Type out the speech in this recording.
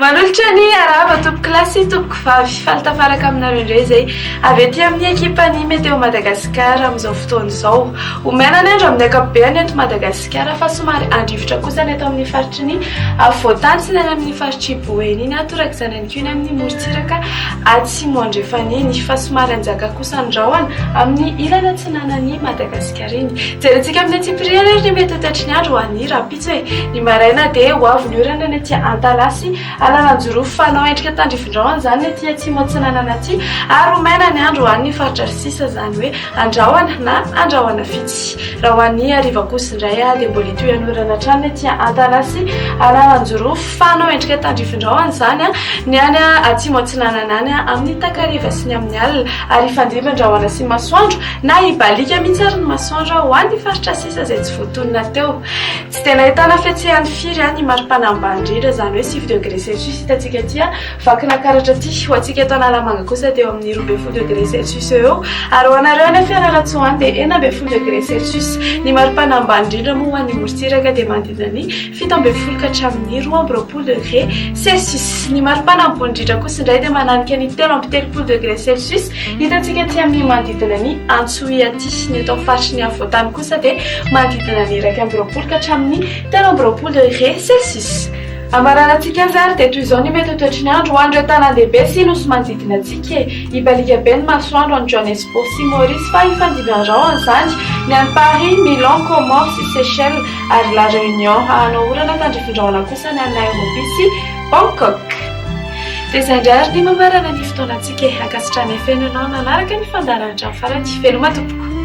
manolotra ny arava tompoko lasy tompoko vavy falitafaraka aminareo indray izay avy aty amin'ny ekipany météo Madagasikara amin'izao fotoana izao. Omena ny andro amin'ny ankapobeny eto Madagasikara fa somary andrivotra kosa ny eto amin'ny faritry ny afovoantany sy ny amin'ny faritry Boeny iny atoraka izany ihany koa ny amin'ny morontsiraka atsimo andrefaniny fa somary anjaka kosa andrahoana amin'ny ilana atsinanan'ny Madagasikara iny. Jerentsika amin'ny atsipiriana ny mety ho toetry ny andro ho an'ny rapitso hoe ny maraina dia ho avy ny orana ny aty Antalasy Alalanjorofo fanao endrika tandrifondrahona zany ny aty atsimo atsinanana aty ary omena ny andro ho an'ny faritra Sisa zany hoe andrahoana na andrahoana vitsy. Raha ho an'ny hariva kosa indray dia mbola ito ianorana hatrany ny aty Antalasy Alalanjorofo fanao endrika tandrifondrahona zany ny any atsimo atsinanana any amin'ny takariva sy ny amin'ny alina ary ifandimby andrahoana sy masoandro na ibalika mihitsy ary ny masoandro ho an'ny faritra Sisa izay tsy voatonona teo. Tsy tena ahitana fihetsehany firy ny maripana ambany indrindra zany hoe 6 degré Celsius hitantsika aty vakina karatra aty ho antsika eto Analamanga kosa dia eo amin'ny 12 degré Celsius eo ary ho anareo any Fianarantsoa dia 9 degré Celsius. Ny maripana ambany indrindra moa ho an'ny morontsiraka dia manodidina ny 17 ka hatramin'ny 12 degré Celsius. Ny maripana ambony indrindra kosa indray dia mananika ny 13 degré Celsius hitantsika aty amin'ny manodidina ny Antsohihy aty. Ny eto amin'ny faritry ny afovoantany kosa dia manodidina ny 12 ka hatramin'ny 13 degré Celsius. Amaranantsika zary dia toy izao ny mety ho toetry ny andro ho an'ireo tanan-dehibe sy nosy manodidina antsika ibalika be ny masoandro any Johannesburg sy Maurice fa ifandimby andrahoana zany ny any Paris, Milan, Comores sy Seychelles ary La Réunion hanao orana tandrifondrahona kosa ny any Nairobi sy Bangkok. Dia izay indray ary ny mamarana ny fotoanantsika ankasitrany efenanao nanaraka ny fandaranatra farany veloma tompoko.